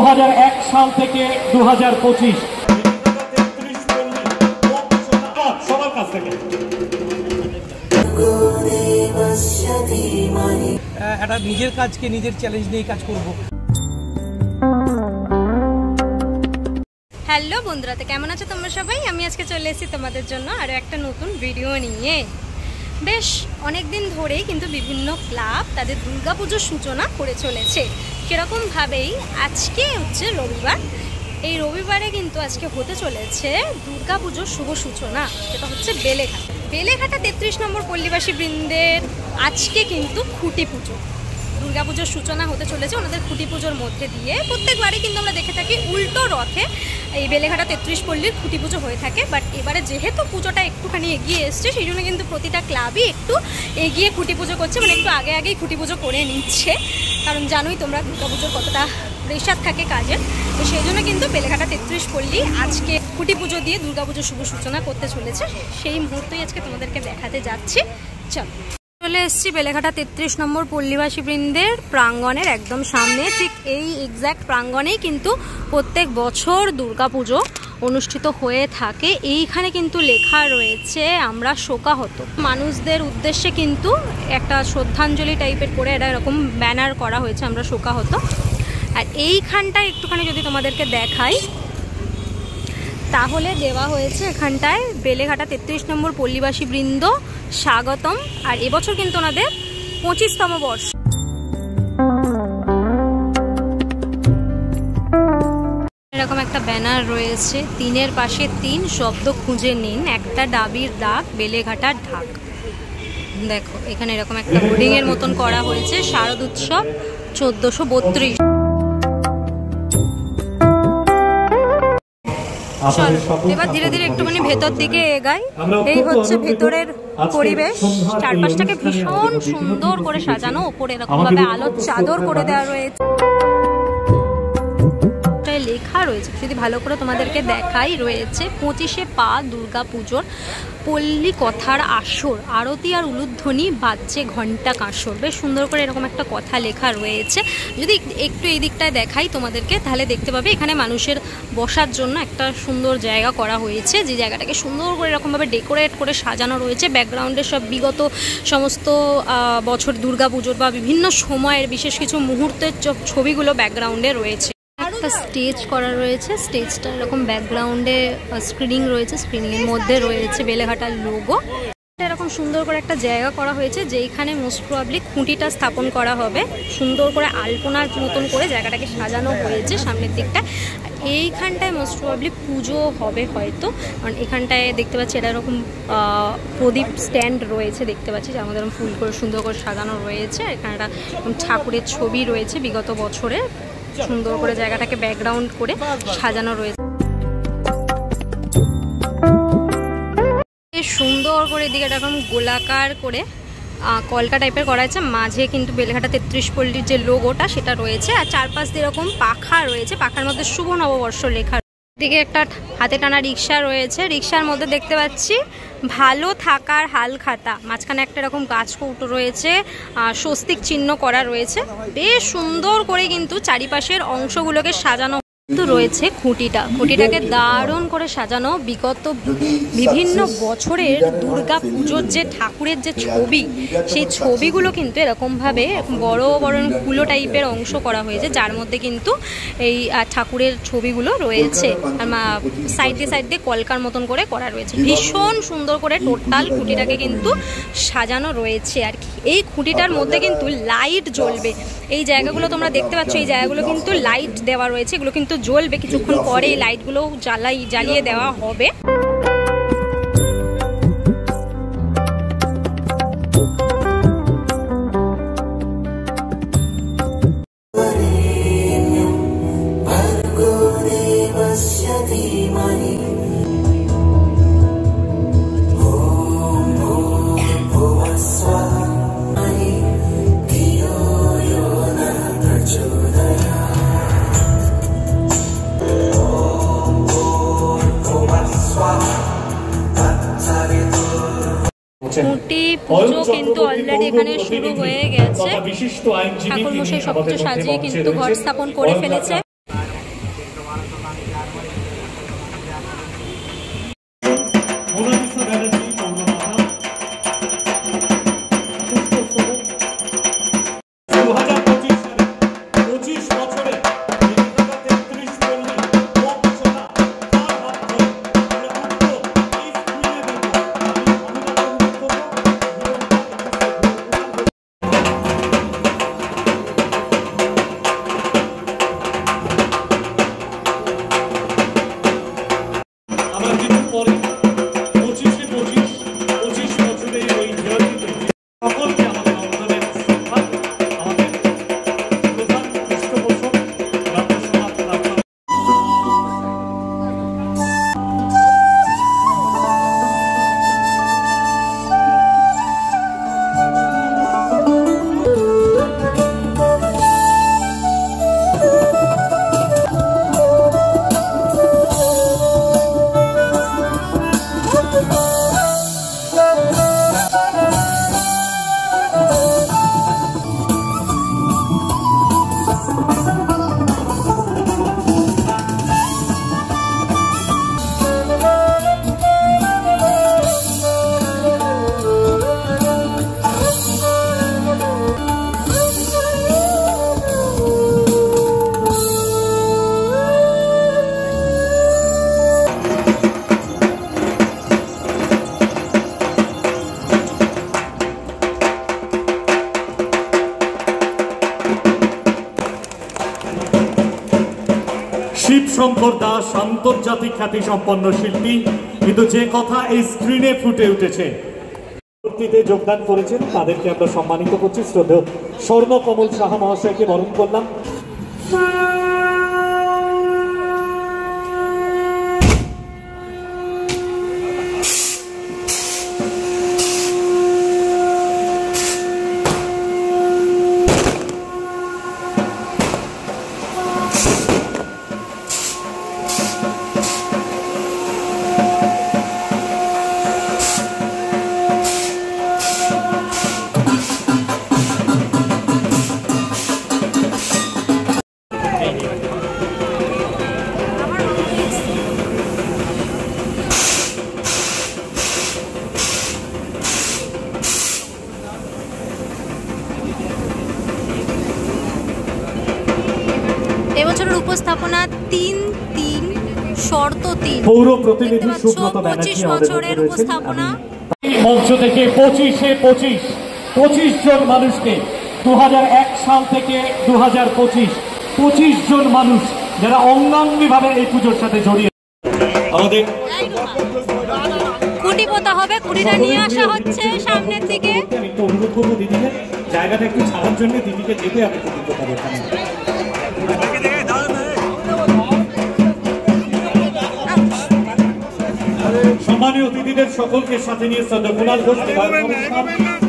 2001 সাল থেকে 2025 সবার কাছ থেকে একটা নিজের কাজকে নিজের চ্যালেঞ্জ নিয়ে কাজ করব। হ্যালো বন্ধুরা, তো কেমন আছো তোমরা সবাই? আমি আজকে চলে এসেছি তোমাদের জন্য আরও একটা নতুন ভিডিও নিয়ে। বেশ অনেক দিন ধরেই কিন্তু বিভিন্ন ক্লাব তাদের দুর্গাপুজোর সূচনা করে চলেছে। সেরকমভাবেই আজকে হচ্ছে রবিবার। এই রবিবারে কিন্তু আজকে হতে চলেছে দুর্গাপুজোর শুভ সূচনা, যেটা হচ্ছে বেলেঘাটা 33 নম্বর পল্লীবাসী বৃন্দের আজকে কিন্তু খুঁটি পুজো। দুর্গাপুজোর সূচনা হতে চলেছে ওনাদের খুঁটি পুজোর মধ্যে দিয়ে। প্রত্যেকবারই কিন্তু আমরা দেখে থাকি উল্টো রথে এই বেলেঘাটা 33 পল্লীর খুঁটি পুজো হয়ে থাকে। বাট এবারে যেহেতু পুজোটা একটুখানি এগিয়ে এসছে, সেই জন্য কিন্তু প্রতিটা ক্লাবই একটু এগিয়ে খুঁটি পুজো করছে, মানে একটু আগেই খুঁটি পুজো করে নিচ্ছে। কারণ জানোই তোমরা দুর্গাপুজোর কতটা প্রেশার থাকে কাজের। তো সেই জন্য কিন্তু বেলেঘাটা 33 পল্লী আজকে খুঁটি পুজো দিয়ে দুর্গাপুজোর শুভ সূচনা করতে চলেছে। সেই মুহূর্তেই আজকে তোমাদেরকে দেখাতে যাচ্ছি। চলে এসেছি বেলেঘাটা 33 নম্বর পল্লীবাসী বৃন্দের প্রাঙ্গণের একদম সামনে। ঠিক এই এক্স্যাক্ট প্রাঙ্গণেই কিন্তু প্রত্যেক বছর দুর্গাপুজো অনুষ্ঠিত হয়ে থাকে। এইখানে কিন্তু লেখা রয়েছে আমরা শোকাহত। মানুষদের উদ্দেশ্যে কিন্তু একটা শ্রদ্ধাঞ্জলি টাইপের করে এটা এরকম ব্যানার করা হয়েছে, আমরা শোকাহত। আর এইখানটায় একটুখানি যদি তোমাদেরকে দেখাই, তাহলে দেওয়া হয়েছে এখানটায় বেলেঘাটা 33 নম্বর পল্লীবাসী বৃন্দ স্বাগতম। আর এবছর কিন্তু ওনাদের 25তম বর্ষ। এরকম একটা ব্যানার রয়েছে, 3-এর পাশে 3 শব্দ খুঁজে নিন, একটা ডাবির দাগ বেলেঘাটার ঢাক। দেখো এখানে এরকম একটা হোর্ডিং এর মতন করা হয়েছে, শারদ উৎসব 1432। এবার ধীরে ধীরে একটুখানি ভেতর দিকে এগাই। এই হচ্ছে ভেতরের পরিবেশ। চারপাশটাকে ভীষণ সুন্দর করে সাজানো, ওপরে এরকম ভাবে আলোর চাদর করে দেওয়া রয়েছে। লেখা রয়েছে, যদি ভালো করে তোমাদেরকে দেখাই, রয়েছে 25শে পা দুর্গা পুজোর পল্লী কথার আসর, আরতি আর উলুধ্বনি বাজছে ঘণ্টা কাঁসর। বেশ সুন্দর করে এরকম একটা কথা লেখা রয়েছে। যদি একটু এই দিকটায় দেখাই তোমাদেরকে, তাহলে দেখতে পাবে এখানে মানুষের বসার জন্য একটা সুন্দর জায়গা করা হয়েছে, যে জায়গাটাকে সুন্দর করে এরকমভাবে ডেকোরেট করে সাজানো রয়েছে। ব্যাকগ্রাউন্ডে সব বিগত সমস্ত বছর দুর্গা পুজোর বা বিভিন্ন সময়ের বিশেষ কিছু মুহূর্তের ছবিগুলো ব্যাকগ্রাউন্ডে রয়েছে। একটা স্টেজ করা রয়েছে, স্টেজটা এরকম ব্যাকগ্রাউন্ডে স্ক্রিনিং রয়েছে, স্ক্রিনিংয়ের মধ্যে রয়েছে বেলেঘাটার লোগো। এরকম সুন্দর করে একটা জায়গা করা হয়েছে, যেইখানে মোস্ট প্রবাবলি খুঁটিটা স্থাপন করা হবে। সুন্দর করে আলপনার মতন করে জায়গাটাকে সাজানো হয়েছে সামনের দিকটা। এইখানটায় মোস্ট প্রবাবলি পুজো হবে হয়তো, কারণ এখানটায় দেখতে পাচ্ছি এটা এরকম প্রদীপ স্ট্যান্ড রয়েছে, দেখতে পাচ্ছি যে আমাদের ফুল করে সুন্দর করে সাজানো রয়েছে। এখানে একটা ঠাকুরের ছবি রয়েছে বিগত বছরে, সুন্দর করে জায়গাটাকে ব্যাকগ্রাউন্ড করে সাজানো রয়েছে। সুন্দর করে এদিকে এরকম গোলাকার করে কলকা টাইপের করা আছে, মাঝে কিন্তু বেলেঘাটা 33 পল্লীর যে লোগোটা সেটা রয়েছে। আর চারপাশ দিয়ে এরকম পাখা রয়েছে, পাখার মধ্যে শুভ নববর্ষ লেখা। এদিকে একটা হাতে টানা রিক্সা রয়েছে, রিক্সার মধ্যে দেখতে পাচ্ছি ভালো থাকার হাল খাতা। মাঝখানে একটা এরকম গাছ কৌটো রয়েছে, স্বস্তিক চিহ্ন করা রয়েছে। বেশ সুন্দর করে কিন্তু চারিপাশের অংশগুলোকে সাজানো কিন্তু রয়েছে। খুঁটিটাকে দারুণ করে সাজানো। বিগত বিভিন্ন বছরের দুর্গা পুজোর যে ঠাকুরের যে ছবি, সেই ছবিগুলো কিন্তু এরকমভাবে বড় বড় কুলো টাইপের অংশ করা হয়েছে, যার মধ্যে কিন্তু এই ঠাকুরের ছবিগুলো রয়েছে। আর সাইডে কলকার মতন করে করা রয়েছে। ভীষণ সুন্দর করে টোটাল খুঁটিটাকে কিন্তু সাজানো রয়েছে। আর এই খুঁটিটার মধ্যে কিন্তু লাইট জ্বলবে। এই জায়গাগুলো তোমরা দেখতে পাচ্ছ, এই জায়গাগুলো কিন্তু লাইট দেওয়া রয়েছে, এগুলো কিন্তু জ্বলবে। কিছুক্ষণ পরে এই লাইটগুলো জ্বালিয়ে দেওয়া হবে। খুঁটি পুজো কিন্তু অলরেডি এখানে শুরু হয়ে গেছে। ঠাকুরমশাই সবকিছু সাজিয়ে কিন্তু ঘর স্থাপন করে ফেলেছে। শিবশঙ্কর দাস আন্তর্জাতিক খ্যাতি সম্পন্ন শিল্পী, কিন্তু যে কথা এই স্ক্রিনে ফুটে উঠেছে, যোগদান করেছেন তাদেরকে আমরা সম্মানিত করছি। শ্রদ্ধেয় স্বর্ণকমল সাহা মহাশয়কে বরণ করলাম। এবছরের উপস্থাপনা ৩-৩ শর্ত ৩। পৌর প্রতিনিধি সুব্রত ব্যানার্জি আমাদের উপস্থাপনা। মঞ্চ থেকে 25 জন মানুষকে 2001 সাল থেকে 2025 জন মানুষ যারা অঙ্গাঙ্গিভাবে এই পুজোর সাথে জড়িয়ে। আমাদের খুঁটি পোতা হবে, খুঁটিটা নিয়ে আসা হচ্ছে সামনের দিকে। আমি তো অনুরোধ করবো দিদিকে জায়গাটা একটু ছাড়ার জন্য, দিদিকে যেতে হবে খুঁটি পোতা ওখানে। সম্মানীয় অতিথিদের সকলকে সাথে নিয়ে শ্রদ্ধা কুণাল ঘোষ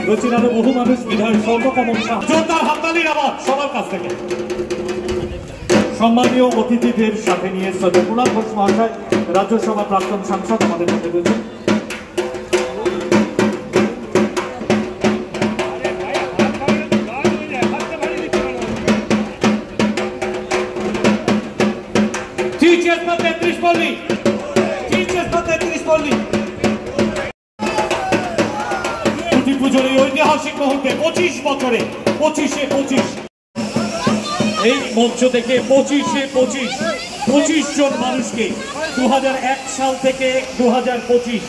রচিত বহু মানুষ বিধায়ক স্বর্ণকমল সাহা, জোরদার হাততালির আওয়াজ সবার কাছ থেকে। সম্মানীয় অতিথিদের সাথে নিয়ে শ্রদ্ধা কুণাল ঘোষ মহাশয়, রাজ্যসভা প্রাক্তন সাংসদ আমাদের মধ্যে রয়েছেন। পুজোর এই ঐতিহাসিক মুহূর্তে 25 বছরে 25 এই মঞ্চ থেকে 25 জন মানুষকে 2001 সাল থেকে 2025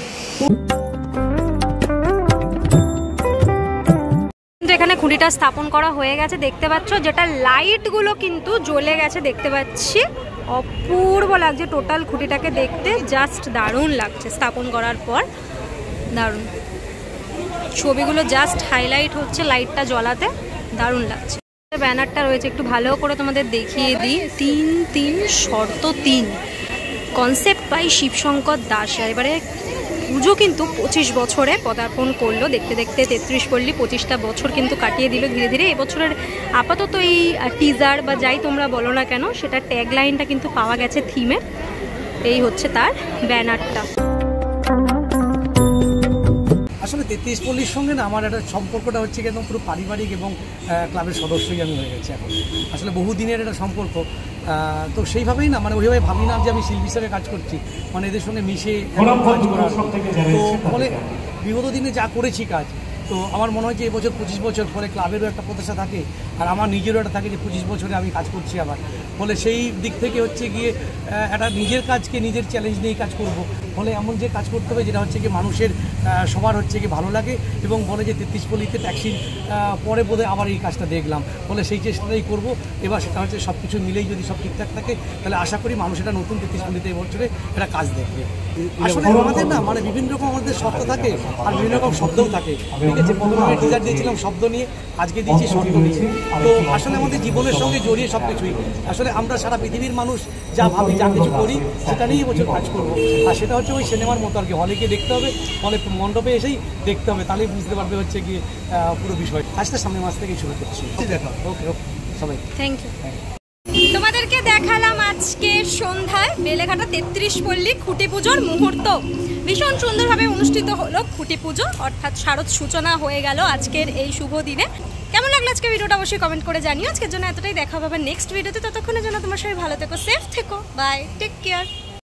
এখানে খুঁটিটা স্থাপন করা হয়ে গেছে দেখতে পাচ্ছ, যেটা লাইটগুলো কিন্তু জ্বলে গেছে দেখতে পাচ্ছি। অপূর্ব লাগছে টোটাল খুঁটিটাকে দেখতে, জাস্ট দারুণ লাগছে স্থাপন করার পর, দারুণ। ছবিগুলো জাস্ট হাইলাইট হচ্ছে লাইটটা জ্বলাতে, দারুণ লাগছে। ব্যানারটা রয়েছে একটু ভালো করে তোমাদের দেখিয়ে দিই। ৩-৩ শর্ত ৩, কনসেপ্ট বাই শিবশঙ্কর দাস। এবারে পুজো কিন্তু 25 বছরে পদার্পণ করলো, দেখতে দেখতে 33 পল্লী 25টা বছর কিন্তু কাটিয়ে দিল ধীরে ধীরে। এবছরের আপাতত এই টিজার বা যাই তোমরা বলো না কেন, সেটা ট্যাগ লাইনটা কিন্তু পাওয়া গেছে থিমে। এই হচ্ছে তার ব্যানারটা। আসলে 33 পল্লীর সঙ্গে না আমার একটা সম্পর্কটা হচ্ছে একদম পুরো পারিবারিক এবং ক্লাবের সদস্যই আমি হয়ে গেছি এখন। আসলে বহুদিনের একটা সম্পর্ক, তো সেইভাবেই না মানে ওইভাবে ভাবি না যে আমি শিল্পী হিসাবে কাজ করছি, মানে এদের সঙ্গে মিশে কাজ করার। তো ফলে বিগত দিনে যা করেছি কাজ, তো আমার মনে হয় যে এবছর 25 বছর, ফলে ক্লাবেরও একটা প্রত্যাশা থাকে আর আমার নিজেরও একটা থাকে যে 25 বছরে আমি কাজ করছি আবার। ফলে সেই দিক থেকে হচ্ছে গিয়ে একটা নিজের কাজকে নিজের চ্যালেঞ্জ নিয়ে কাজ করব। ফলে এমন যে কাজ করতে হবে যেটা হচ্ছে কি মানুষের সবার হচ্ছে কি ভালো লাগে এবং বলে যে 33 পল্লীতে ট্যাক্সির পরে বোধহয় আবার এই কাজটা দেখলাম, ফলে সেই চেষ্টাটাই করব। এবার সেটা হচ্ছে সব কিছু মিলেই যদি সব ঠিকঠাক থাকে তাহলে আশা করি মানুষ এটা নতুন 33 পল্লীতে এবছরে এটা কাজ দেখবে। আসলে আমাদের না মানে বিভিন্ন রকম আমাদের শব্দ থাকে আর বিভিন্ন রকম শব্দও থাকে, ঠিক আছে। প্রথমে টিজার দিয়েছিলাম শব্দ নিয়ে, আজকে দিয়েছি শব্দ নিয়ে। তো আসলে আমাদের জীবনের সঙ্গে জড়িয়ে সব কিছুই, আসলে আমরা সারা পৃথিবীর মানুষ যা ভাবি যা কিছু করি সেটা নিয়েই এবছর কাজ করবো। আর সেটা হচ্ছে ওই সিনেমার মতো আর কি, হলে গিয়ে দেখতে হবে, হলে মণ্ডপে এসেই দেখতে হবে, তাহলেই বুঝতে পারবে হচ্ছে গিয়ে পুরো বিষয়। কাজটা সামনের মাস থেকেই শুরু করছি। দেখা ওকে ওকে সবাই থ্যাংক ইউ। তোমাদেরকে দেখালাম আজকে সন্ধ্যায় বেলেঘাটা 33 পল্লী খুঁটি পুজোর মুহূর্ত। ভীষণ সুন্দরভাবে অনুষ্ঠিত হলো খুঁটি পুজো, অর্থাৎ শারদ সূচনা হয়ে গেল আজকের এই শুভ দিনে। কেমন লাগলো আজকে ভিডিওটা অবশ্যই কমেন্ট করে জানিও। আজকের জন্য এতটাই, দেখা হবে নেক্সট ভিডিওতে। ততক্ষণের জন্য তোমার সবাই ভালো থেকো, সেফ থেকো, বাই, টেক কেয়ার।